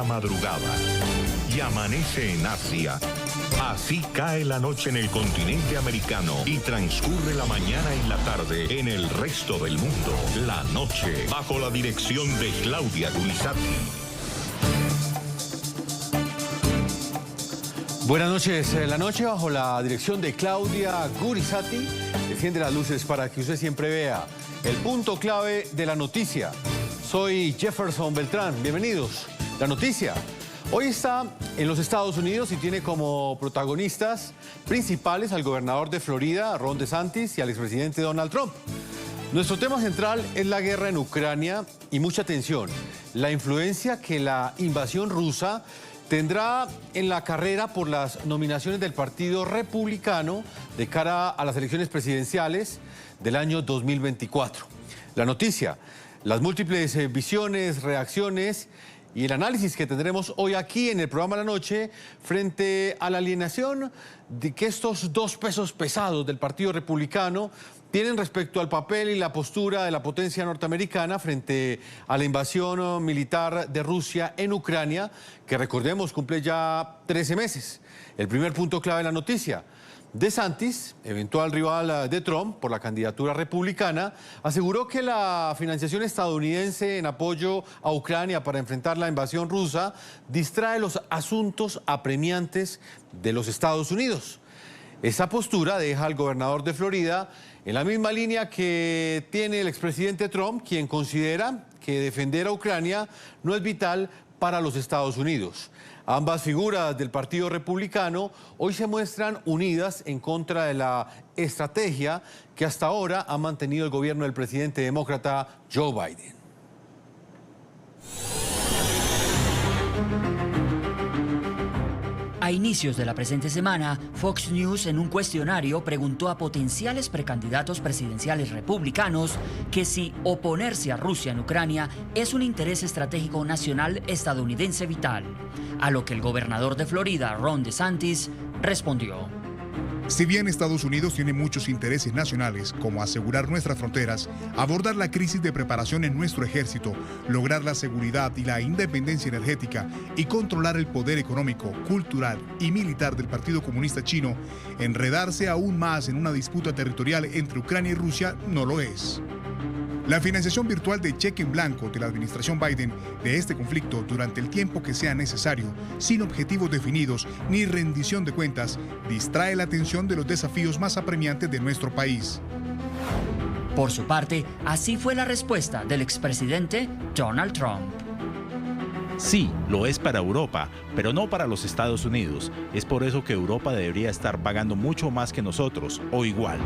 La madrugada y amanece en Asia. Así cae la noche en el continente americano y transcurre la mañana y la tarde en el resto del mundo. La noche bajo la dirección de Claudia Gurizati. Buenas noches. La noche bajo la dirección de Claudia Gurizati enciende las luces para que usted siempre vea el punto clave de la noticia. Soy Jefferson Beltrán. Bienvenidos. La noticia hoy está en los Estados Unidos y tiene como protagonistas principales al gobernador de Florida, Ron DeSantis, y al expresidente Donald Trump. Nuestro tema central es la guerra en Ucrania y mucha atención, la influencia que la invasión rusa tendrá en la carrera por las nominaciones del Partido Republicano de cara a las elecciones presidenciales del año 2024. La noticia, las múltiples visiones, reacciones y el análisis que tendremos hoy aquí en el programa La Noche frente a la alienación de que estos dos pesos pesados del Partido Republicano tienen respecto al papel y la postura de la potencia norteamericana frente a la invasión militar de Rusia en Ucrania, que recordemos cumple ya 13 meses. El primer punto clave de la noticia: DeSantis, eventual rival de Trump por la candidatura republicana, aseguró que la financiación estadounidense en apoyo a Ucrania para enfrentar la invasión rusa distrae los asuntos apremiantes de los Estados Unidos. Esa postura deja al gobernador de Florida en la misma línea que tiene el expresidente Trump, quien considera que defender a Ucrania no es vital para los Estados Unidos. Ambas figuras del Partido Republicano hoy se muestran unidas en contra de la estrategia que hasta ahora ha mantenido el gobierno del presidente demócrata Joe Biden. A inicios de la presente semana, Fox News en un cuestionario preguntó a potenciales precandidatos presidenciales republicanos que si oponerse a Rusia en Ucrania es un interés estratégico nacional estadounidense vital, a lo que el gobernador de Florida, Ron DeSantis, respondió: si bien Estados Unidos tiene muchos intereses nacionales, como asegurar nuestras fronteras, abordar la crisis de preparación en nuestro ejército, lograr la seguridad y la independencia energética y controlar el poder económico, cultural y militar del Partido Comunista Chino, enredarse aún más en una disputa territorial entre Ucrania y Rusia no lo es. La financiación virtual de cheque en blanco de la administración Biden de este conflicto durante el tiempo que sea necesario, sin objetivos definidos ni rendición de cuentas, distrae la atención de los desafíos más apremiantes de nuestro país. Por su parte, así fue la respuesta del expresidente Donald Trump. Sí, lo es para Europa, pero no para los Estados Unidos. Es por eso que Europa debería estar pagando mucho más que nosotros, o igual.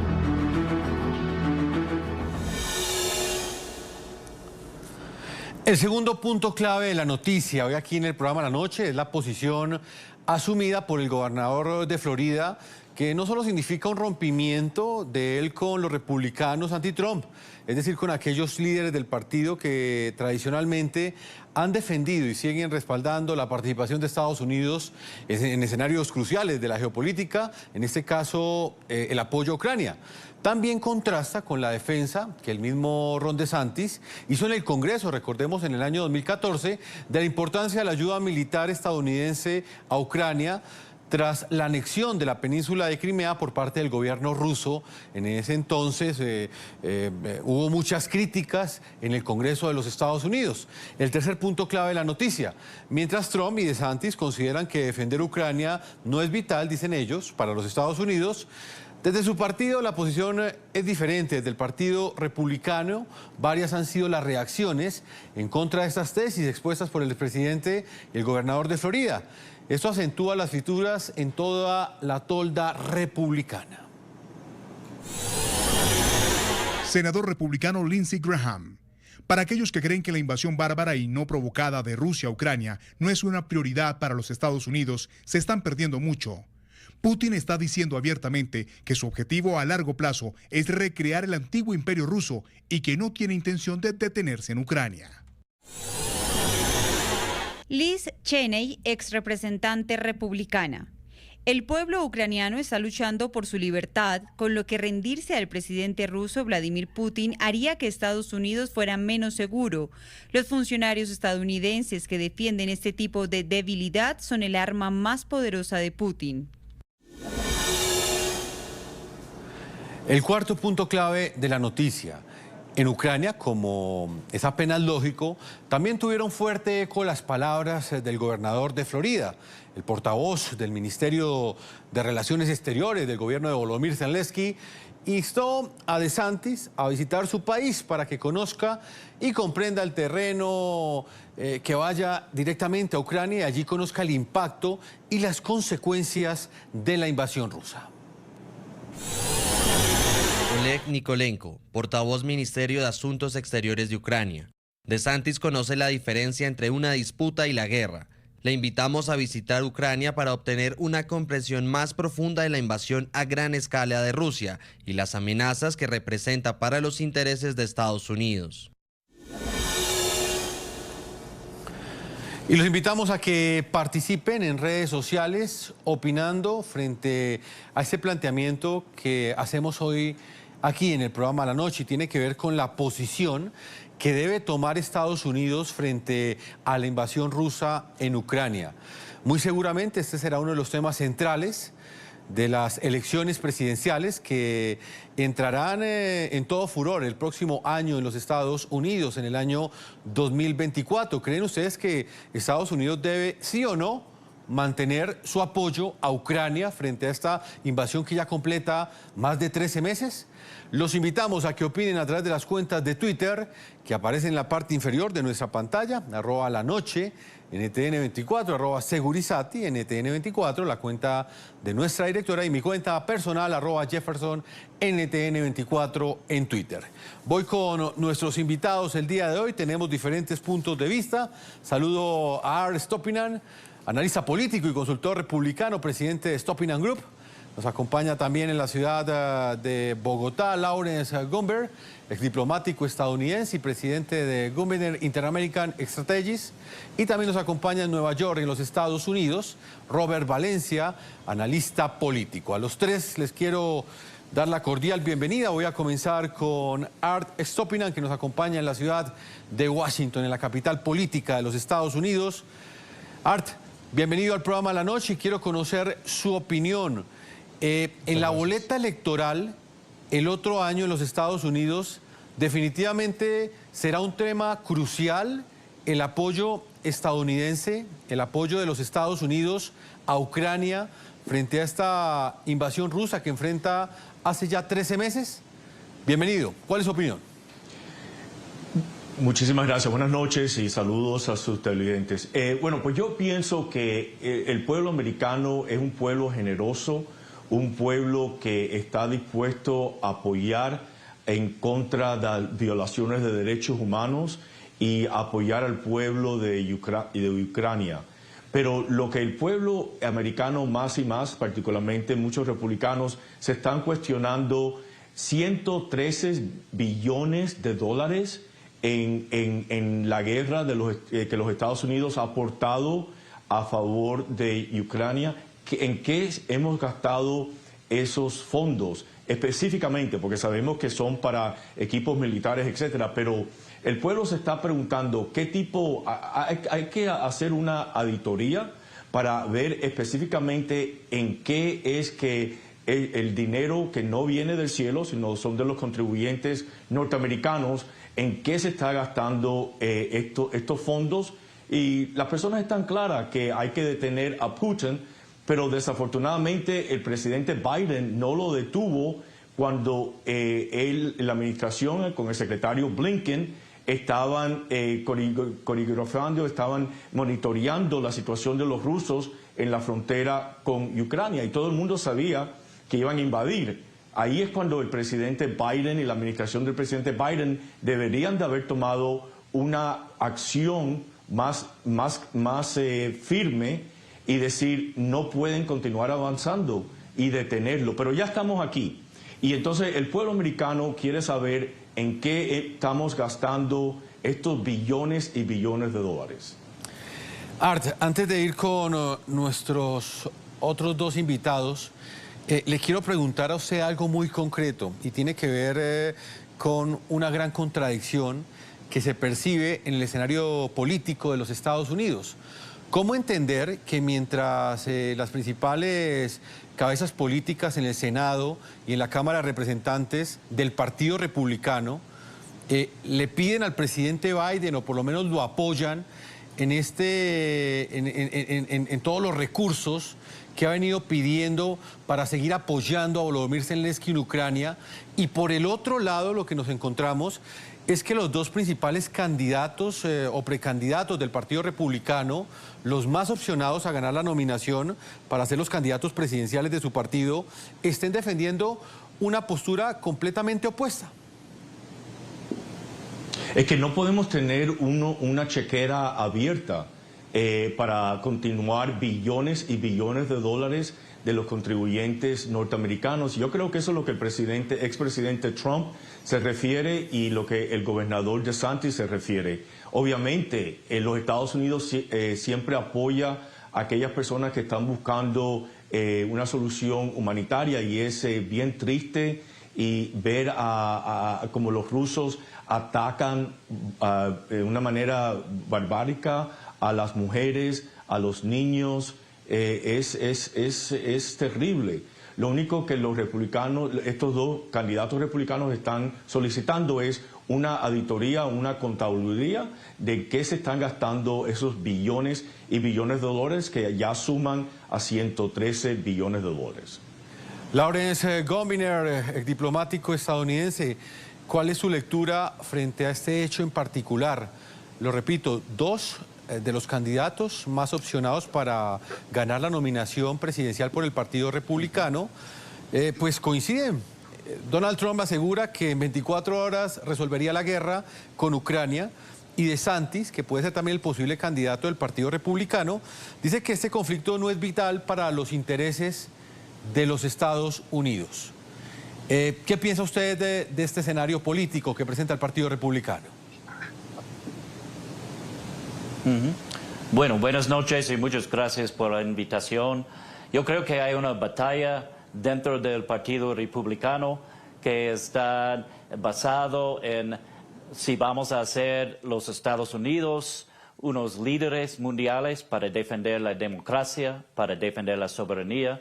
El segundo punto clave de la noticia hoy aquí en el programa La Noche es la posición asumida por el gobernador de Florida, que no solo significa un rompimiento de él con los republicanos anti-Trump, es decir, con aquellos líderes del partido que tradicionalmente han defendido y siguen respaldando la participación de Estados Unidos en escenarios cruciales de la geopolítica, en este caso el apoyo a Ucrania. También contrasta con la defensa que el mismo Ron DeSantis hizo en el Congreso, recordemos, en el año 2014, de la importancia de la ayuda militar estadounidense a Ucrania tras la anexión de la península de Crimea por parte del gobierno ruso. En ese entonces hubo muchas críticas en el Congreso de los Estados Unidos. El tercer punto clave de la noticia: mientras Trump y DeSantis consideran que defender Ucrania no es vital, dicen ellos, para los Estados Unidos, desde su partido la posición es diferente. Desde el Partido Republicano, varias han sido las reacciones en contra de estas tesis expuestas por el expresidente y el gobernador de Florida. Esto acentúa las fisuras en toda la tolda republicana. Senador republicano Lindsey Graham. Para aquellos que creen que la invasión bárbara y no provocada de Rusia a Ucrania no es una prioridad para los Estados Unidos, se están perdiendo mucho. Putin está diciendo abiertamente que su objetivo a largo plazo es recrear el antiguo imperio ruso y que no tiene intención de detenerse en Ucrania. Liz Cheney, ex representante republicana. El pueblo ucraniano está luchando por su libertad, con lo que rendirse al presidente ruso Vladimir Putin haría que Estados Unidos fuera menos seguro. Los funcionarios estadounidenses que defienden este tipo de debilidad son el arma más poderosa de Putin. El cuarto punto clave de la noticia. En Ucrania, como es apenas lógico, también tuvieron fuerte eco las palabras del gobernador de Florida. El portavoz del Ministerio de Relaciones Exteriores del gobierno de Volodymyr Zelensky instó a DeSantis a visitar su país para que conozca y comprenda el terreno, que vaya directamente a Ucrania y allí conozca el impacto y las consecuencias de la invasión rusa. Oleg Nikolenko, portavoz Ministerio de Asuntos Exteriores de Ucrania. DeSantis conoce la diferencia entre una disputa y la guerra. Le invitamos a visitar Ucrania para obtener una comprensión más profunda de la invasión a gran escala de Rusia y las amenazas que representa para los intereses de Estados Unidos. Y los invitamos a que participen en redes sociales opinando frente a este planteamiento que hacemos hoy aquí en el programa La Noche, y tiene que ver con la posición que debe tomar Estados Unidos frente a la invasión rusa en Ucrania. Muy seguramente este será uno de los temas centrales de las elecciones presidenciales que entrarán en todo furor el próximo año en los Estados Unidos, en el año 2024. ¿Creen ustedes que Estados Unidos debe, sí o no, mantener su apoyo a Ucrania frente a esta invasión que ya completa más de 13 meses? Los invitamos a que opinen a través de las cuentas de Twitter que aparecen en la parte inferior de nuestra pantalla, @lanoche, NTN24, @segurizati, NTN24, la cuenta de nuestra directora, y mi cuenta personal, @Jefferson, NTN24 en Twitter. Voy con nuestros invitados el día de hoy, tenemos diferentes puntos de vista. Saludo a Art Stopinan, analista político y consultor republicano, presidente de Stopinan Group. Nos acompaña también en la ciudad de Bogotá Lawrence Gumber, exdiplomático estadounidense y presidente de Gumber Inter-American Strategies. Y también nos acompaña en Nueva York, en los Estados Unidos, Robert Valencia, analista político. A los tres les quiero dar la cordial bienvenida. Voy a comenzar con Art Stopinan, que nos acompaña en la ciudad de Washington, en la capital política de los Estados Unidos. Art, bienvenido al programa La Noche y quiero conocer su opinión. En la boleta electoral, el otro año en los Estados Unidos, definitivamente será un tema crucial el apoyo estadounidense, el apoyo de los Estados Unidos a Ucrania frente a esta invasión rusa que enfrenta hace ya 13 meses. Bienvenido. ¿Cuál es su opinión? Muchísimas gracias. Buenas noches y saludos a sus televidentes. Bueno, pues yo pienso que el pueblo americano es un pueblo generoso, un pueblo que está dispuesto a apoyar en contra de violaciones de derechos humanos y apoyar al pueblo de Ucrania. Pero lo que el pueblo americano más y más, particularmente muchos republicanos, se están cuestionando 113 billones de dólares en la guerra que los Estados Unidos ha aportado a favor de Ucrania. ¿En qué hemos gastado esos fondos específicamente? Porque sabemos que son para equipos militares, etcétera, pero el pueblo se está preguntando qué tipo, hay que hacer una auditoría para ver específicamente en qué es que el dinero que no viene del cielo, sino son de los contribuyentes norteamericanos, en qué se está gastando estos fondos. Y las personas están claras que hay que detener a Putin, pero desafortunadamente el presidente Biden no lo detuvo cuando la administración con el secretario Blinken estaban coreografando, estaban monitoreando la situación de los rusos en la frontera con Ucrania, y todo el mundo sabía que iban a invadir. Ahí es cuando el presidente Biden y la administración del presidente Biden deberían de haber tomado una acción más firme y decir no pueden continuar avanzando y detenerlo. Pero ya estamos aquí. Y entonces el pueblo americano quiere saber en qué estamos gastando estos billones y billones de dólares. Art, antes de ir con nuestros otros dos invitados, le quiero preguntar a usted algo muy concreto y tiene que ver con una gran contradicción que se percibe en el escenario político de los Estados Unidos. ¿Cómo entender que mientras las principales cabezas políticas en el Senado y en la Cámara de Representantes del Partido Republicano le piden al presidente Biden, o por lo menos lo apoyan, en todos los recursos que ha venido pidiendo para seguir apoyando a Volodymyr Zelensky en Ucrania, y por el otro lado lo que nos encontramos es que los dos principales candidatos o precandidatos del Partido Republicano, los más opcionados a ganar la nominación para ser los candidatos presidenciales de su partido, estén defendiendo una postura completamente opuesta? Es que no podemos tener una chequera abierta para continuar billones y billones de dólares de los contribuyentes norteamericanos. Yo creo que eso es lo que el expresidente Trump se refiere y lo que el gobernador DeSantis se refiere. Obviamente, los Estados Unidos siempre apoya a aquellas personas que están buscando una solución humanitaria, y es bien triste y ver como los rusos atacan de una manera barbárica a las mujeres, a los niños. Es terrible. Lo único que los republicanos, estos dos candidatos republicanos están solicitando es una auditoría, una contaduría de qué se están gastando esos billones y billones de dólares que ya suman a 113 billones de dólares. Lawrence Gombiner, diplomático estadounidense, ¿cuál es su lectura frente a este hecho en particular? Lo repito, dos de los candidatos más opcionados para ganar la nominación presidencial por el Partido Republicano, pues coinciden. Donald Trump asegura que en 24 horas resolvería la guerra con Ucrania, y DeSantis, que puede ser también el posible candidato del Partido Republicano, dice que este conflicto no es vital para los intereses de los Estados Unidos. ¿Qué piensa usted de este escenario político que presenta el Partido Republicano? Bueno, buenas noches y muchas gracias por la invitación. Yo creo que hay una batalla dentro del Partido Republicano que está basado en si vamos a hacer los Estados Unidos unos líderes mundiales para defender la democracia, para defender la soberanía,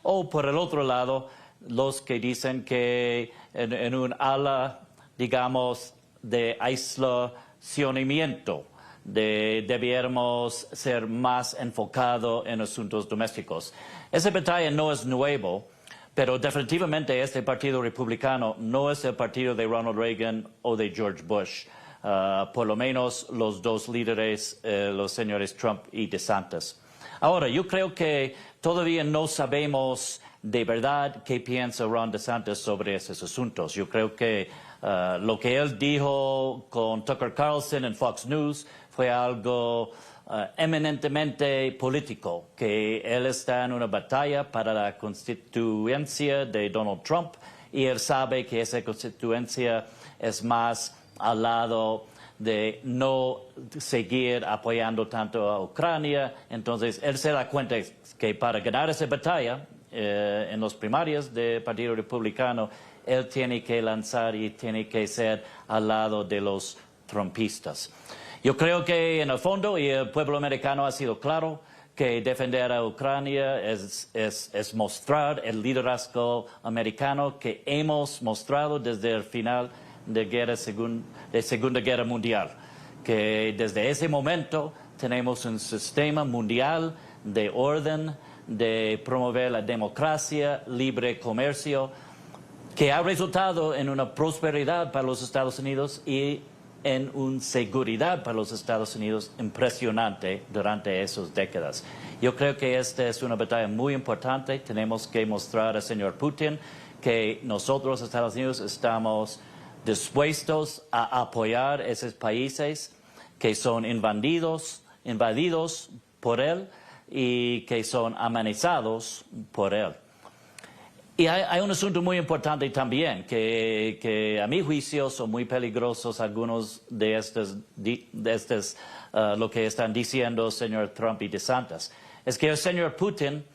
o por el otro lado, los que dicen que en un ala, digamos, de aislacionamiento, debiéramos ser más enfocados en asuntos domésticos. Esa batalla no es nuevo, pero definitivamente este partido republicano no es el partido de Ronald Reagan o de George Bush. Por lo menos los dos líderes, los señores Trump y DeSantis. Ahora, yo creo que todavía no sabemos de verdad qué piensa Ron DeSantis sobre esos asuntos. Yo creo que lo que él dijo con Tucker Carlson en Fox News fue algo eminentemente político, que él está en una batalla para la constituencia de Donald Trump y él sabe que esa constituencia es más al lado de no seguir apoyando tanto a Ucrania. Entonces él se da cuenta que para ganar esa batalla en las primarias del Partido Republicano, él tiene que lanzar y tiene que ser al lado de los trumpistas. Yo creo que en el fondo, y el pueblo americano ha sido claro, que defender a Ucrania es mostrar el liderazgo americano que hemos mostrado desde el final de Segunda Guerra Mundial. Que desde ese momento tenemos un sistema mundial de orden, de promover la democracia, libre comercio, que ha resultado en una prosperidad para los Estados Unidos y en una seguridad para los Estados Unidos impresionante durante esas décadas. Yo creo que esta es una batalla muy importante. Tenemos que mostrar al señor Putin que nosotros, Estados Unidos, estamos dispuestos a apoyar esos países que son invadidos por él y que son amenazados por él. Y hay un asunto muy importante también, que a mi juicio son muy peligrosos algunos de estos lo que están diciendo el señor Trump y DeSantis. Es que el señor Putin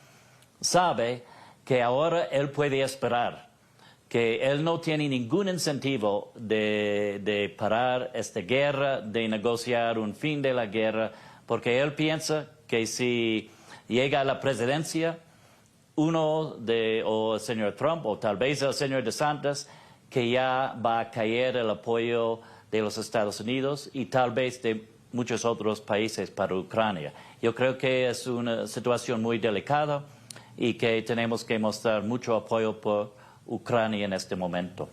sabe que ahora él puede esperar, que él no tiene ningún incentivo de parar esta guerra, de negociar un fin de la guerra, porque él piensa que si llega a la presidencia, o el señor Trump o tal vez el señor DeSantis, que ya va a caer el apoyo de los Estados Unidos y tal vez de muchos otros países para Ucrania. Yo creo que es una situación muy delicada y que tenemos que mostrar mucho apoyo por Ucrania en este momento.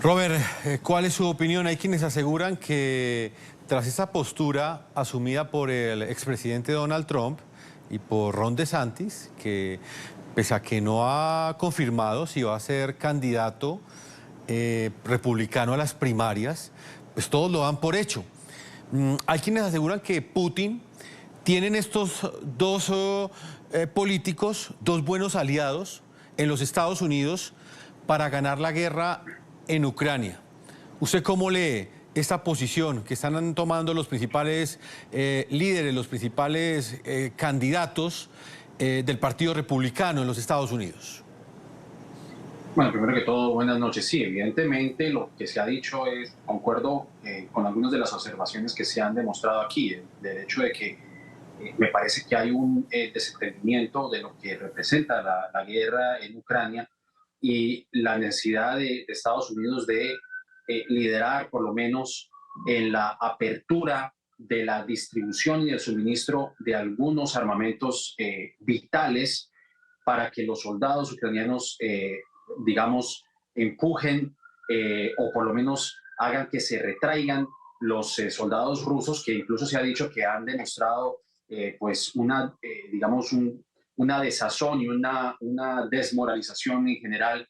Robert, ¿cuál es su opinión? Hay quienes aseguran que tras esa postura asumida por el expresidente Donald Trump y por Ron DeSantis, que pese a que no ha confirmado si va a ser candidato republicano a las primarias, pues todos lo dan por hecho. Hay quienes aseguran que Putin tienen estos dos políticos, dos buenos aliados en los Estados Unidos para ganar la guerra en Ucrania. ¿Usted cómo lee esta posición que están tomando los principales líderes, los principales candidatos del Partido Republicano en los Estados Unidos? Bueno, primero que todo, buenas noches. Sí, evidentemente lo que se ha dicho es, concuerdo con algunas de las observaciones que se han demostrado aquí, del hecho de que me parece que hay un desentendimiento de lo que representa la guerra en Ucrania y la necesidad de Estados Unidos de liderar, por lo menos, en la apertura de la distribución y el suministro de algunos armamentos vitales para que los soldados ucranianos, digamos, empujen o por lo menos hagan que se retraigan los soldados rusos, que incluso se ha dicho que han demostrado pues una desazón y una desmoralización en general,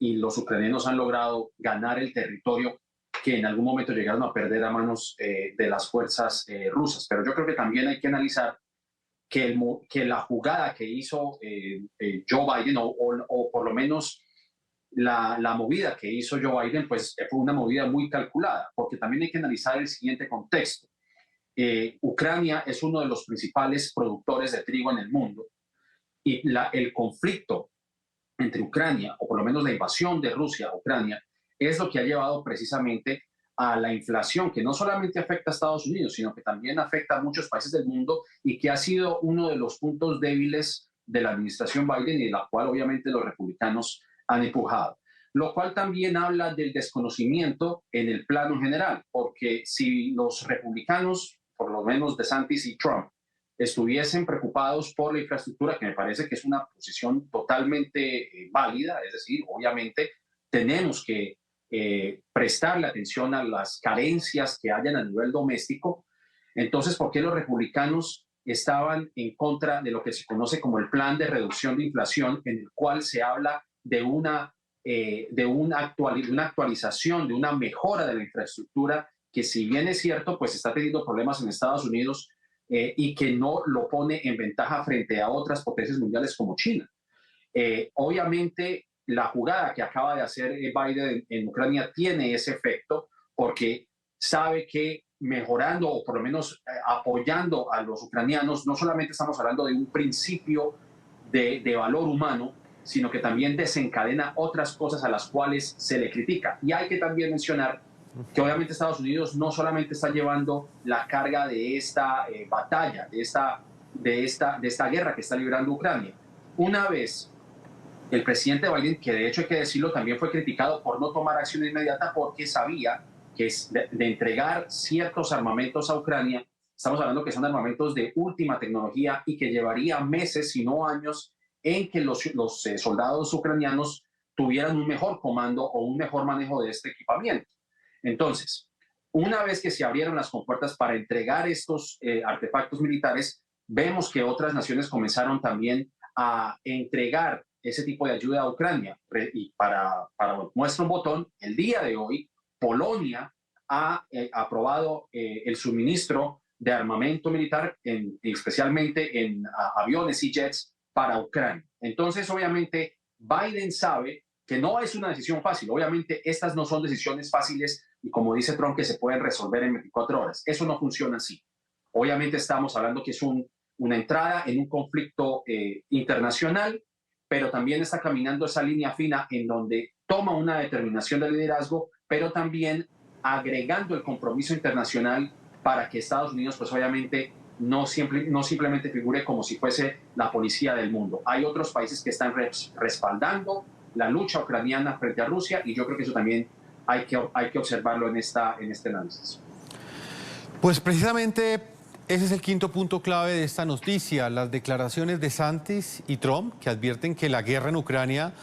y los ucranianos han logrado ganar el territorio que en algún momento llegaron a perder a manos de las fuerzas rusas. Pero yo creo que también hay que analizar que la jugada que hizo Joe Biden, o por lo menos la movida que hizo Joe Biden, pues fue una movida muy calculada, porque también hay que analizar el siguiente contexto. Ucrania es uno de los principales productores de trigo en el mundo, y el conflicto entre Ucrania, o por lo menos la invasión de Rusia a Ucrania, es lo que ha llevado precisamente a la inflación, que no solamente afecta a Estados Unidos, sino que también afecta a muchos países del mundo, y que ha sido uno de los puntos débiles de la administración Biden, y de la cual obviamente los republicanos han empujado. Lo cual también habla del desconocimiento en el plano general, porque si los republicanos, por lo menos DeSantis y Trump, estuviesen preocupados por la infraestructura, que me parece que es una posición totalmente válida, es decir, obviamente tenemos que prestarle atención a las carencias que hayan a nivel doméstico. Entonces, ¿por qué los republicanos estaban en contra de lo que se conoce como el plan de reducción de inflación, en el cual se habla de una actualización, de una mejora de la infraestructura, que si bien es cierto, pues está teniendo problemas en Estados Unidos, y que no lo pone en ventaja frente a otras potencias mundiales como China? Obviamente, la jugada que acaba de hacer Biden en Ucrania tiene ese efecto, porque sabe que mejorando, o por lo menos apoyando a los ucranianos, no solamente estamos hablando de un principio de valor humano, sino que también desencadena otras cosas a las cuales se le critica. Y hay que también mencionar que obviamente Estados Unidos no solamente está llevando la carga de esta batalla, de esta guerra que está librando Ucrania. Una vez el presidente Biden, que de hecho hay que decirlo, también fue criticado por no tomar acción inmediata, porque sabía que de entregar ciertos armamentos a Ucrania, estamos hablando que son armamentos de última tecnología y que llevaría meses, si no años, en que los soldados ucranianos tuvieran un mejor comando o un mejor manejo de este equipamiento. Entonces, una vez que se abrieron las compuertas para entregar estos artefactos militares, vemos que otras naciones comenzaron también a entregar ese tipo de ayuda a Ucrania. Y para muestra un botón, el día de hoy, Polonia ha aprobado el suministro de armamento militar, especialmente en aviones y jets, para Ucrania. Entonces, obviamente, Biden sabe que no es una decisión fácil. Obviamente, estas no son decisiones fáciles, y como dice Trump, que se pueden resolver en 24 horas. Eso no funciona así. Obviamente estamos hablando que es una entrada en un conflicto internacional, pero también está caminando esa línea fina en donde toma una determinación de liderazgo, pero también agregando el compromiso internacional para que Estados Unidos, pues obviamente, no simplemente figure como si fuese la policía del mundo. Hay otros países que están respaldando la lucha ucraniana frente a Rusia y yo creo que eso también hay que observarlo en este análisis. Pues precisamente ese es el quinto punto clave de esta noticia, las declaraciones de Santis y Trump, que advierten que la guerra en Ucrania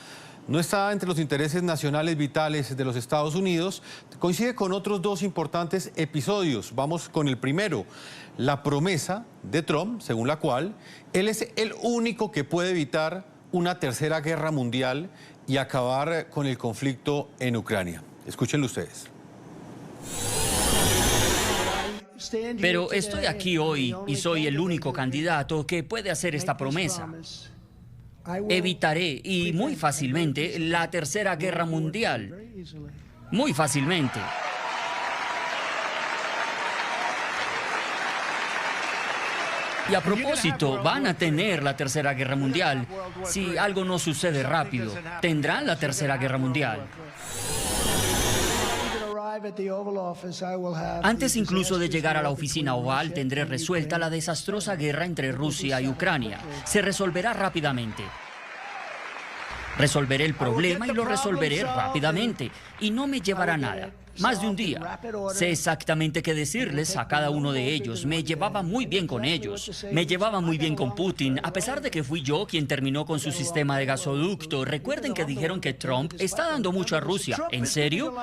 no está entre los intereses nacionales vitales de los Estados Unidos. Coincide con otros dos importantes episodios. Vamos con el primero, la promesa de Trump, según la cual él es el único que puede evitar una tercera guerra mundial y acabar con el conflicto en Ucrania. Escúchenlo ustedes. Pero estoy aquí hoy y soy el único candidato que puede hacer esta promesa. Evitaré, y muy fácilmente, la tercera guerra mundial. Muy fácilmente. Y a propósito, van a tener la tercera guerra mundial. Si algo no sucede rápido, tendrán la tercera guerra mundial. Antes incluso de llegar a la oficina oval, tendré resuelta la desastrosa guerra entre Rusia y Ucrania. Se resolverá rápidamente. Resolveré el problema y lo resolveré rápidamente. Y no me llevará nada. Más de un día. Sé exactamente qué decirles a cada uno de ellos. Me llevaba muy bien con ellos. Me llevaba muy bien con Putin, a pesar de que fui yo quien terminó con su sistema de gasoducto. Recuerden que dijeron que Trump está dando mucho a Rusia. ¿En serio?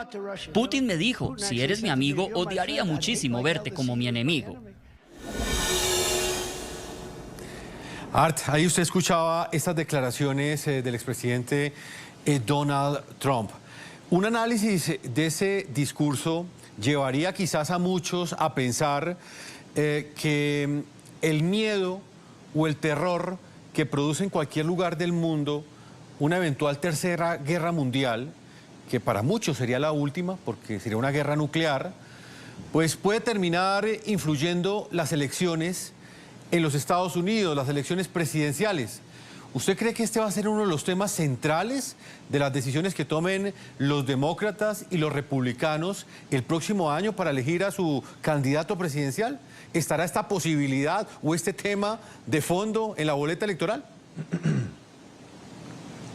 Putin me dijo, si eres mi amigo, odiaría muchísimo verte como mi enemigo. Art, ahí usted escuchaba estas declaraciones del expresidente Donald Trump. Un análisis de ese discurso llevaría quizás a muchos a pensar que el miedo o el terror que produce en cualquier lugar del mundo una eventual tercera guerra mundial, que para muchos sería la última porque sería una guerra nuclear, pues puede terminar influyendo las elecciones en los Estados Unidos, las elecciones presidenciales. ¿Usted cree que este va a ser uno de los temas centrales de las decisiones que tomen los demócratas y los republicanos el próximo año para elegir a su candidato presidencial? ¿Estará esta posibilidad o este tema de fondo en la boleta electoral?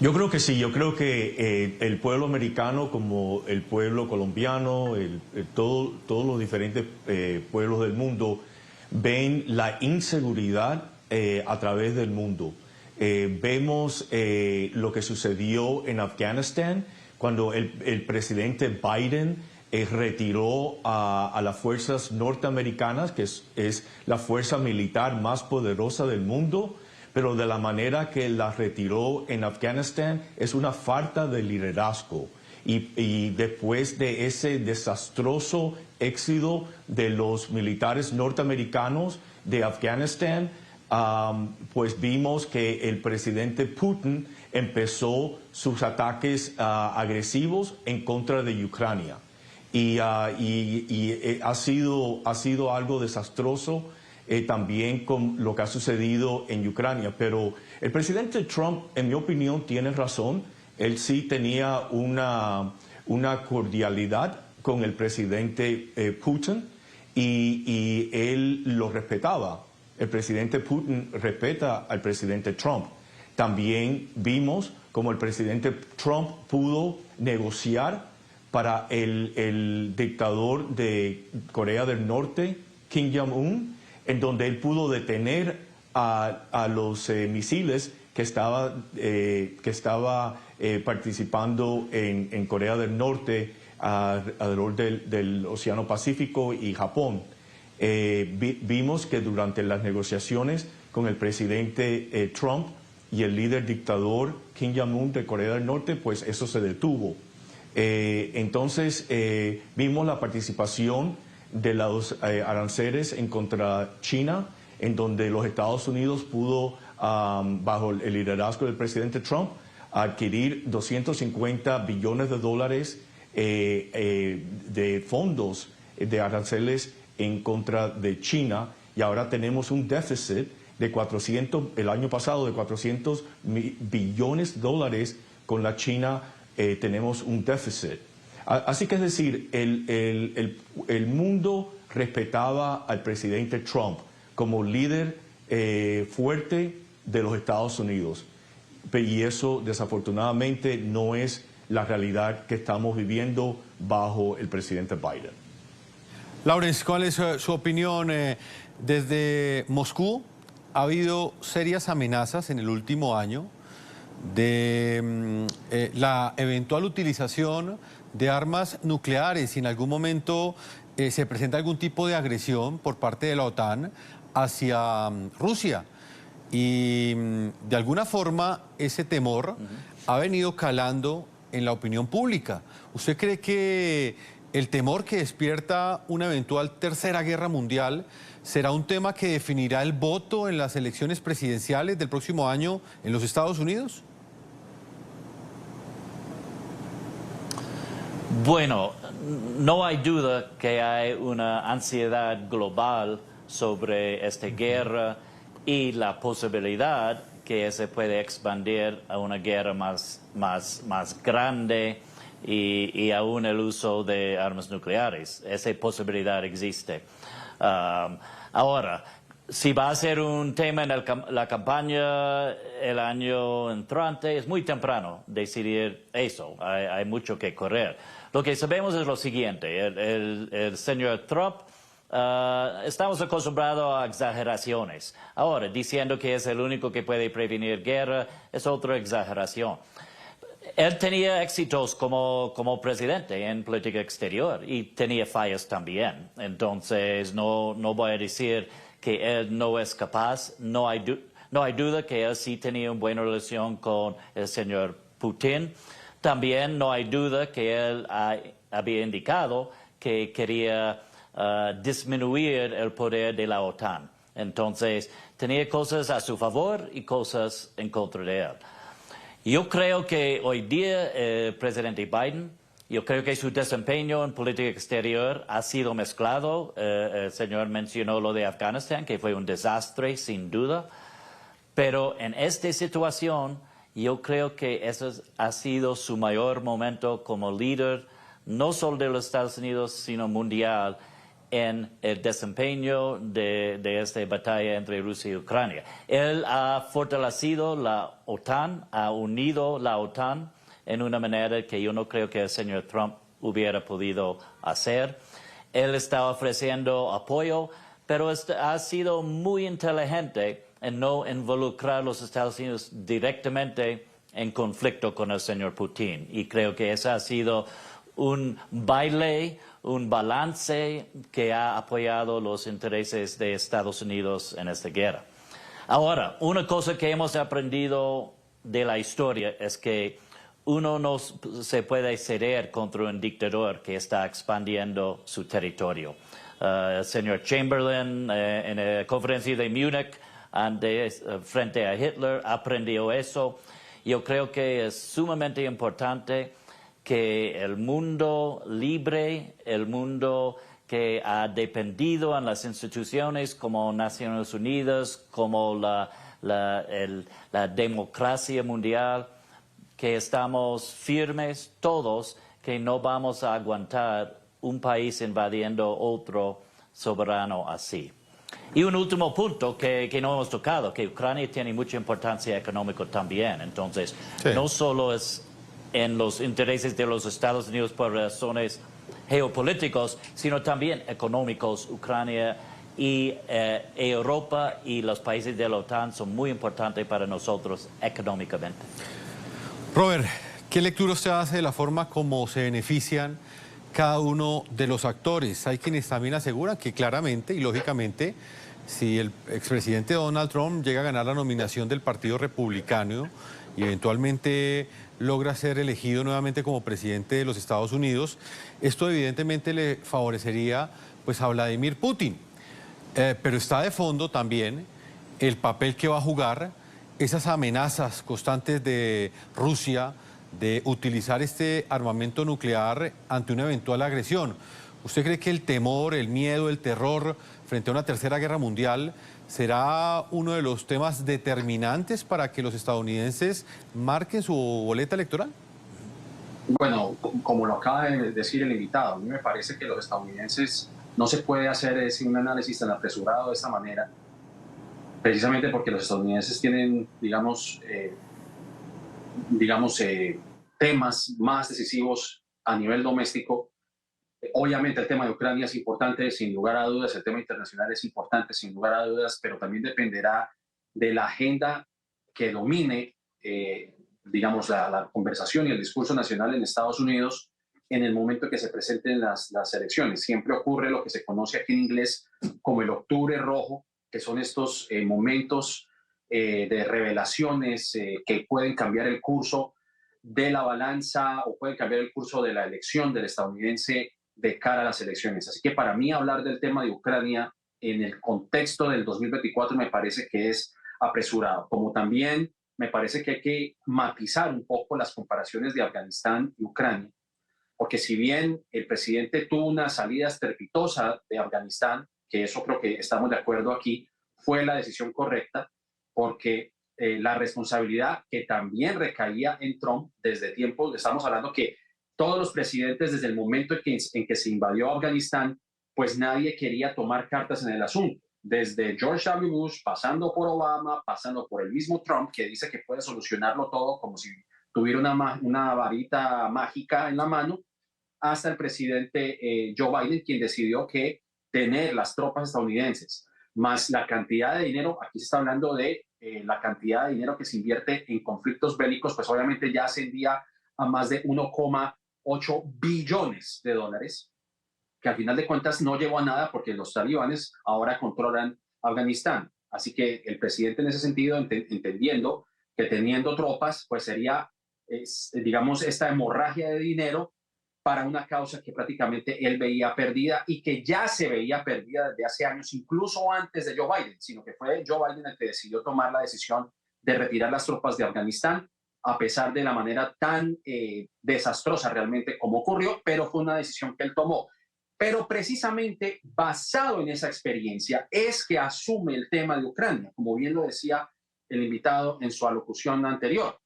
Yo creo que sí, yo creo que el pueblo americano como el pueblo colombiano, todos los diferentes pueblos del mundo ven la inseguridad a través del mundo. Vemos lo que sucedió en Afganistán cuando el presidente Biden retiró a las fuerzas norteamericanas, que es la fuerza militar más poderosa del mundo, pero de la manera que la retiró en Afganistán es una falta de liderazgo. Y después de ese desastroso éxodo de los militares norteamericanos de Afganistán, pues vimos que el presidente Putin empezó sus ataques agresivos en contra de Ucrania. Y ha sido algo desastroso también con lo que ha sucedido en Ucrania. Pero el presidente Trump, en mi opinión, tiene razón. Él sí tenía una cordialidad con el presidente Putin y él lo respetaba. El presidente Putin respeta al presidente Trump. También vimos como el presidente Trump pudo negociar para el dictador de Corea del Norte, Kim Jong-un, en donde él pudo detener a los misiles que estaba participando en Corea del Norte alrededor del Océano Pacífico y Japón. Vimos que durante las negociaciones con el presidente Trump y el líder dictador Kim Jong-un de Corea del Norte, pues eso se detuvo. Entonces vimos la participación de los aranceles en contra China, en donde los Estados Unidos pudo, bajo el liderazgo del presidente Trump, adquirir 250 billones de dólares de fondos de aranceles en contra de China, y ahora tenemos un déficit de 400, el año pasado de 400 billones de dólares, con la China tenemos un déficit. Así que es decir, el mundo respetaba al presidente Trump como líder fuerte de los Estados Unidos. Y eso desafortunadamente no es la realidad que estamos viviendo bajo el presidente Biden. Lawrence, ¿cuál es su opinión? Desde Moscú ha habido serias amenazas en el último año de la eventual utilización de armas nucleares, si en algún momento se presenta algún tipo de agresión por parte de la OTAN hacia Rusia. Y de alguna forma ese temor ha venido calando en la opinión pública. ¿Usted cree que el temor que despierta una eventual tercera guerra mundial será un tema que definirá el voto en las elecciones presidenciales del próximo año en los Estados Unidos? Bueno, no hay duda que hay una ansiedad global sobre esta guerra y la posibilidad que se puede expandir a una guerra más grande y aún el uso de armas nucleares. Esa posibilidad existe. Ahora, si va a ser un tema en la campaña el año entrante, es muy temprano decidir eso. Hay mucho que correr. Lo que sabemos es lo siguiente. El señor Trump, estamos acostumbrados a exageraciones. Ahora, diciendo que es el único que puede prevenir guerra, es otra exageración. Él tenía éxitos como presidente en política exterior y tenía fallas también. Entonces, no voy a decir que él no es capaz. No hay duda que él sí tenía una buena relación con el señor Putin. También no hay duda que él había indicado que quería disminuir el poder de la OTAN. Entonces, tenía cosas a su favor y cosas en contra de él. Yo creo que hoy día el presidente Biden, yo creo que su desempeño en política exterior ha sido mezclado. El señor mencionó lo de Afganistán, que fue un desastre, sin duda. Pero en esta situación, yo creo que ese ha sido su mayor momento como líder, no solo de los Estados Unidos, sino mundial, en el desempeño de esta batalla entre Rusia y Ucrania. Él ha fortalecido la OTAN, ha unido la OTAN en una manera que yo no creo que el señor Trump hubiera podido hacer. Él está ofreciendo apoyo, pero ha sido muy inteligente en no involucrar a los Estados Unidos directamente en conflicto con el señor Putin. Y creo que ese ha sido un baile, un balance que ha apoyado los intereses de Estados Unidos en esta guerra. Ahora, una cosa que hemos aprendido de la historia es que uno no se puede ceder contra un dictador que está expandiendo su territorio. El señor Chamberlain en la conferencia de Múnich frente a Hitler aprendió eso. Yo creo que es sumamente importante que el mundo libre, el mundo que ha dependido en las instituciones como Naciones Unidas, como la democracia mundial, que estamos firmes todos, que no vamos a aguantar un país invadiendo otro soberano así. Y un último punto que no hemos tocado, que Ucrania tiene mucha importancia económica también. Entonces, no solo es en los intereses de los Estados Unidos por razones geopolíticos, sino también económicos. Ucrania y Europa y los países de la OTAN son muy importantes para nosotros económicamente. Robert, ¿qué lectura usted hace de la forma como se benefician cada uno de los actores? Hay quienes también aseguran que claramente y lógicamente, si el expresidente Donald Trump llega a ganar la nominación del Partido Republicano y eventualmente logra ser elegido nuevamente como presidente de los Estados Unidos, esto evidentemente le favorecería pues a Vladimir Putin. Pero está de fondo también el papel que va a jugar esas amenazas constantes de Rusia de utilizar este armamento nuclear ante una eventual agresión. ¿Usted cree que el temor, el miedo, el terror frente a una tercera guerra mundial ¿será uno de los temas determinantes para que los estadounidenses marquen su boleta electoral? Bueno, como lo acaba de decir el invitado, a mí me parece que los estadounidenses no se puede hacer un análisis tan apresurado de esta manera, precisamente porque los estadounidenses tienen, digamos, temas más decisivos a nivel doméstico. Obviamente el tema de Ucrania es importante, sin lugar a dudas, el tema internacional es importante, sin lugar a dudas, pero también dependerá de la agenda que domine, digamos, la conversación y el discurso nacional en Estados Unidos en el momento que se presenten las elecciones. Siempre ocurre lo que se conoce aquí en inglés como el octubre rojo, que son estos momentos de revelaciones que pueden cambiar el curso de la balanza o pueden cambiar el curso de la elección del estadounidense de cara a las elecciones. Así que para mí hablar del tema de Ucrania en el contexto del 2024 me parece que es apresurado, como también me parece que hay que matizar un poco las comparaciones de Afganistán y Ucrania, porque si bien el presidente tuvo una salida estrepitosa de Afganistán, que eso creo que estamos de acuerdo aquí, fue la decisión correcta, porque la responsabilidad que también recaía en Trump desde tiempo, estamos hablando que todos los presidentes desde el momento en que se invadió Afganistán, pues nadie quería tomar cartas en el asunto. Desde George W. Bush, pasando por Obama, pasando por el mismo Trump, que dice que puede solucionarlo todo como si tuviera una varita mágica en la mano, hasta el presidente Joe Biden, quien decidió que tener las tropas estadounidenses, más la cantidad de dinero, aquí se está hablando de la cantidad de dinero que se invierte en conflictos bélicos, pues obviamente ya ascendía a más de 1,8 billones de dólares, que al final de cuentas no llevó a nada porque los talibanes ahora controlan Afganistán. Así que el presidente en ese sentido, entendiendo que teniendo tropas, pues sería, digamos, esta hemorragia de dinero para una causa que prácticamente él veía perdida y que ya se veía perdida desde hace años, incluso antes de Joe Biden, sino que fue Joe Biden el que decidió tomar la decisión de retirar las tropas de Afganistán, a pesar de la manera tan desastrosa realmente como ocurrió, pero fue una decisión que él tomó. Pero precisamente basado en esa experiencia es que asume el tema de Ucrania, como bien lo decía el invitado en su alocución anterior,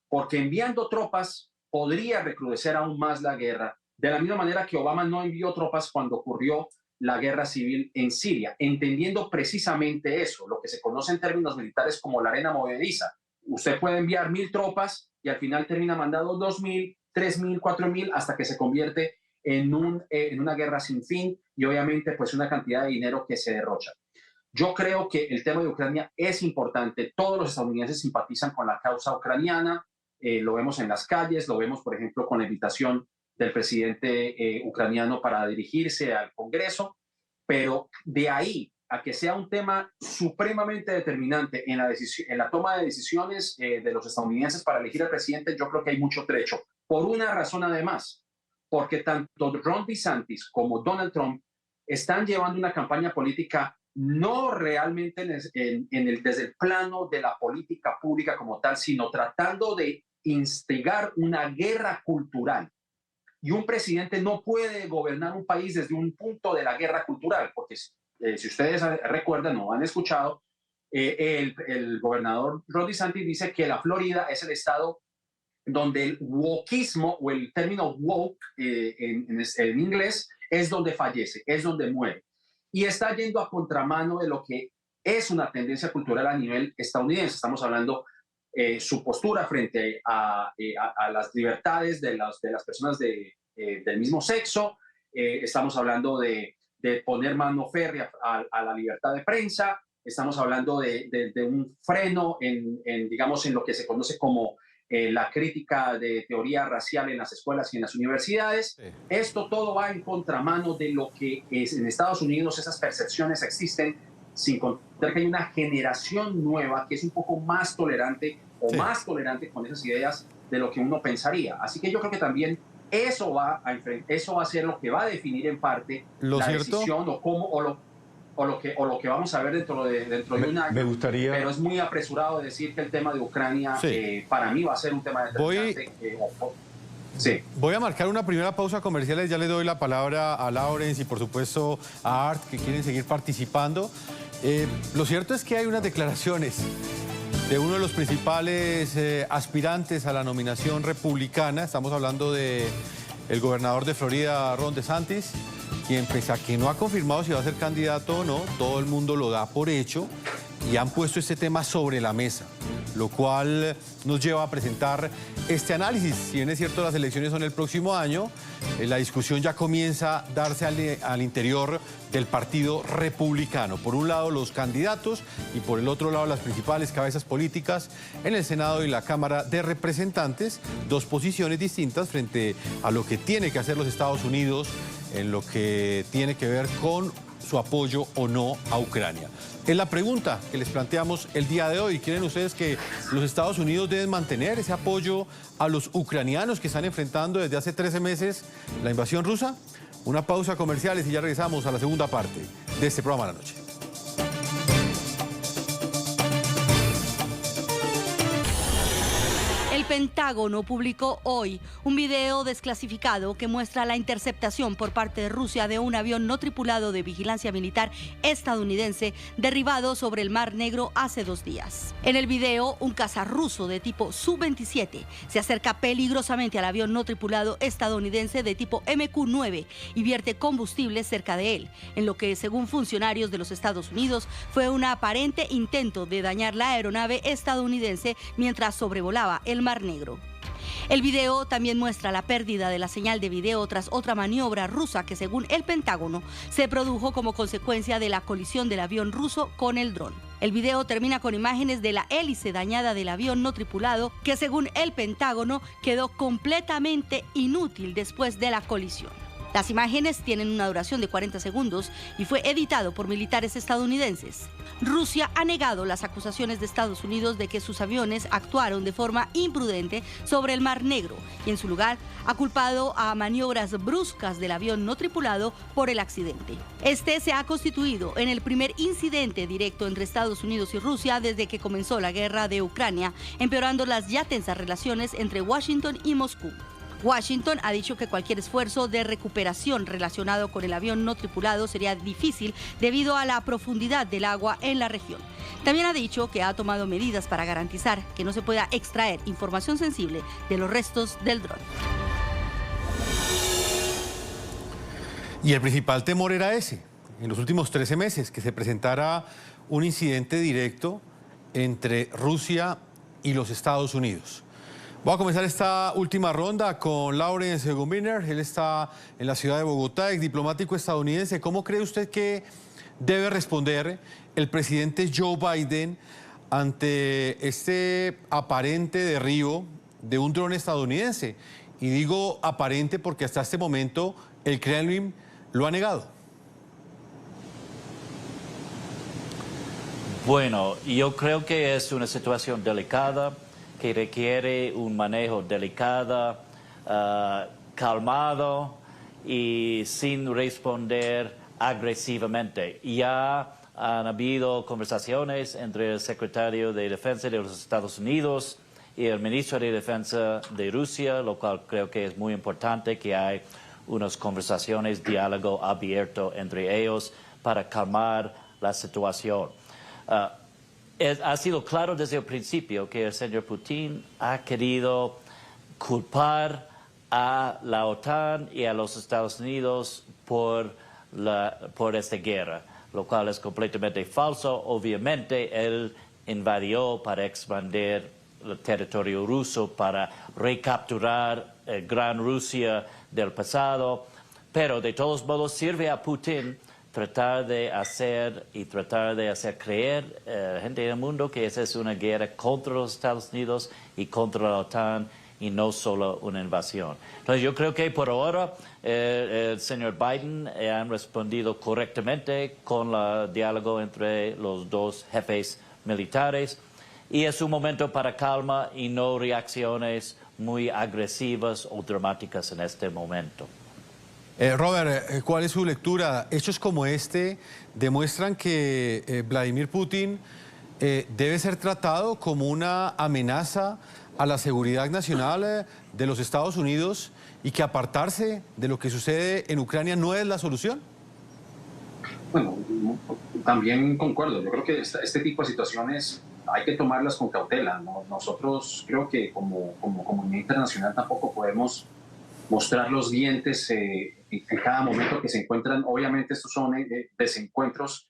porque enviando tropas podría recrudecer aún más la guerra, de la misma manera que Obama no envió tropas cuando ocurrió la guerra civil en Siria, entendiendo precisamente eso, lo que se conoce en términos militares como la arena movediza. Usted puede enviar 1,000 tropas y al final termina mandando 2,000, 3,000, 4,000 hasta que se convierte en una guerra sin fin y obviamente pues una cantidad de dinero que se derrocha. Yo creo que el tema de Ucrania es importante. Todos los estadounidenses simpatizan con la causa ucraniana. Lo vemos en las calles, lo vemos, por ejemplo, con la invitación del presidente ucraniano para dirigirse al Congreso, pero de ahí a que sea un tema supremamente determinante en la toma de decisiones de los estadounidenses para elegir al presidente, yo creo que hay mucho trecho. Por una razón además, porque tanto Ron DeSantis como Donald Trump están llevando una campaña política no realmente desde el plano de la política pública como tal, sino tratando de instigar una guerra cultural. Y un presidente no puede gobernar un país desde un punto de la guerra cultural, porque si ustedes recuerdan o han escuchado, el gobernador Ron DeSantis dice que la Florida es el estado donde el wokeismo o el término woke en inglés es donde fallece, es donde muere. Y está yendo a contramano de lo que es una tendencia cultural a nivel estadounidense. Estamos hablando su postura frente a las libertades de las personas del mismo sexo. Estamos hablando de poner mano férrea a la libertad de prensa. Estamos hablando de un freno digamos, en lo que se conoce como la crítica de teoría racial en las escuelas y en las universidades. Sí. Esto todo va en contramano de lo que es en Estados Unidos. Esas percepciones existen, sin contar que hay una generación nueva que es un poco más tolerante o más tolerante con esas ideas de lo que uno pensaría. Así que yo creo que también eso va a ser lo que va a definir en parte la decisión o cómo o lo que vamos a ver dentro de un año. Me gustaría... Pero es muy apresurado decir que el tema de Ucrania para mí va a ser un tema determinante. Sí. Voy a marcar una primera pausa comercial, ya le doy la palabra a Lawrence y por supuesto a Art, que quieren seguir participando. Lo cierto es que hay unas declaraciones de uno de los principales aspirantes a la nominación republicana. Estamos hablando de el gobernador de Florida, Ron DeSantis, quien, pese a que no ha confirmado si va a ser candidato o no, todo el mundo lo da por hecho y han puesto este tema sobre la mesa, lo cual nos lleva a presentar este análisis. Si bien es cierto, las elecciones son el próximo año, la discusión ya comienza a darse al interior del Partido Republicano. Por un lado, los candidatos y por el otro lado, las principales cabezas políticas en el Senado y la Cámara de Representantes. Dos posiciones distintas frente a lo que tiene que hacer los Estados Unidos en lo que tiene que ver con su apoyo o no a Ucrania. Es la pregunta que les planteamos el día de hoy. ¿Creen ustedes que los Estados Unidos deben mantener ese apoyo a los ucranianos que están enfrentando desde hace 13 meses la invasión rusa? Una pausa comerciales y ya regresamos a la segunda parte de este programa de la noche. El Pentágono publicó hoy un video desclasificado que muestra la interceptación por parte de Rusia de un avión no tripulado de vigilancia militar estadounidense derribado sobre el Mar Negro hace 2 días. En el video, un caza ruso de tipo Su-27 se acerca peligrosamente al avión no tripulado estadounidense de tipo MQ-9 y vierte combustible cerca de él, en lo que, según funcionarios de los Estados Unidos, fue un aparente intento de dañar la aeronave estadounidense mientras sobrevolaba el Mar Negro. El video también muestra la pérdida de la señal de video tras otra maniobra rusa que, según el Pentágono, se produjo como consecuencia de la colisión del avión ruso con el dron. El video termina con imágenes de la hélice dañada del avión no tripulado que, según el Pentágono, quedó completamente inútil después de la colisión. Las imágenes tienen una duración de 40 segundos y fue editado por militares estadounidenses. Rusia ha negado las acusaciones de Estados Unidos de que sus aviones actuaron de forma imprudente sobre el Mar Negro y, en su lugar, ha culpado a maniobras bruscas del avión no tripulado por el accidente. Este se ha constituido en el primer incidente directo entre Estados Unidos y Rusia desde que comenzó la guerra de Ucrania, empeorando las ya tensas relaciones entre Washington y Moscú. Washington ha dicho que cualquier esfuerzo de recuperación relacionado con el avión no tripulado sería difícil debido a la profundidad del agua en la región. También ha dicho que ha tomado medidas para garantizar que no se pueda extraer información sensible de los restos del dron. Y el principal temor era ese, en los últimos 13 meses, que se presentara un incidente directo entre Rusia y los Estados Unidos. Voy a comenzar esta última ronda con Lawrence Guminer. Él está en la ciudad de Bogotá, ex diplomático estadounidense. ¿Cómo cree usted que debe responder el presidente Joe Biden ante este aparente derribo de un dron estadounidense? Y digo aparente porque hasta este momento el Kremlin lo ha negado. Bueno, yo creo que es una situación delicada, que requiere un manejo delicado, calmado y sin responder agresivamente. Ya han habido conversaciones entre el secretario de Defensa de los Estados Unidos y el ministro de Defensa de Rusia, lo cual creo que es muy importante que hay unas conversaciones, diálogo abierto entre ellos para calmar la situación. Ha sido claro desde el principio que el señor Putin ha querido culpar a la OTAN y a los Estados Unidos por esta guerra, lo cual es completamente falso. Obviamente, él invadió para expandir el territorio ruso, para recapturar Gran Rusia del pasado, pero de todos modos sirve a Putin tratar de hacer creer gente en el mundo que esa es una guerra contra los Estados Unidos y contra la OTAN y no solo una invasión. Entonces yo creo que por ahora el señor Biden ha respondido correctamente con el diálogo entre los dos jefes militares y es un momento para calma y no reacciones muy agresivas o dramáticas en este momento. Robert, ¿cuál es su lectura? Hechos como este demuestran que Vladimir Putin debe ser tratado como una amenaza a la seguridad nacional de los Estados Unidos y que apartarse de lo que sucede en Ucrania no es la solución. Bueno, también concuerdo. Yo creo que este tipo de situaciones hay que tomarlas con cautela, ¿no? Nosotros creo que como comunidad internacional tampoco podemos mostrar los dientes en cada momento que se encuentran. Obviamente estos son desencuentros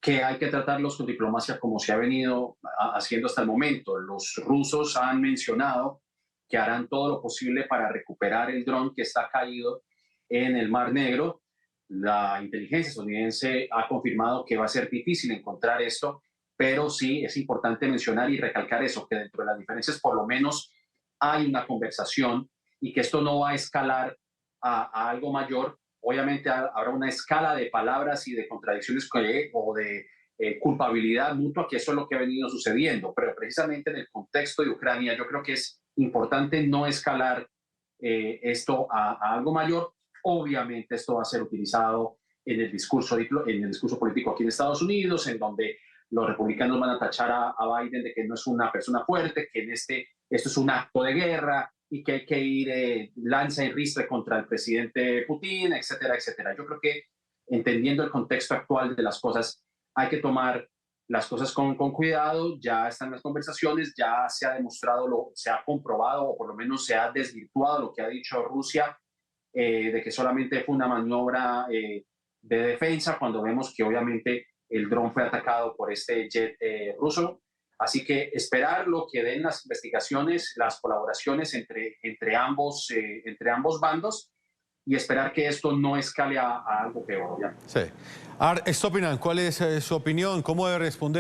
que hay que tratarlos con diplomacia como se ha venido haciendo hasta el momento. Los rusos han mencionado que harán todo lo posible para recuperar el dron que está caído en el Mar Negro. La inteligencia estadounidense ha confirmado que va a ser difícil encontrar esto, pero sí es importante mencionar y recalcar eso, que dentro de las diferencias por lo menos hay una conversación y que esto no va a escalar a algo mayor. Obviamente habrá una escala de palabras y de contradicciones o de culpabilidad mutua, que eso es lo que ha venido sucediendo, pero precisamente en el contexto de Ucrania yo creo que es importante no escalar esto a algo mayor. Obviamente esto va a ser utilizado en el discurso político aquí en Estados Unidos, en donde los republicanos van a tachar a Biden de que no es una persona fuerte, que esto es un acto de guerra y que hay que ir lanza y ristre contra el presidente Putin, etcétera, etcétera. Yo creo que entendiendo el contexto actual de las cosas, hay que tomar las cosas con cuidado. Ya están las conversaciones, ya se ha demostrado, se ha comprobado o por lo menos se ha desvirtuado lo que ha dicho Rusia, de que solamente fue una maniobra de defensa, cuando vemos que obviamente el dron fue atacado por este jet ruso. Así que esperar lo que den las investigaciones, las colaboraciones entre ambos bandos, y esperar que esto no escale a algo peor. ¿Ya? Sí. Stopinan, ¿cuál es su opinión? ¿Cómo debe responder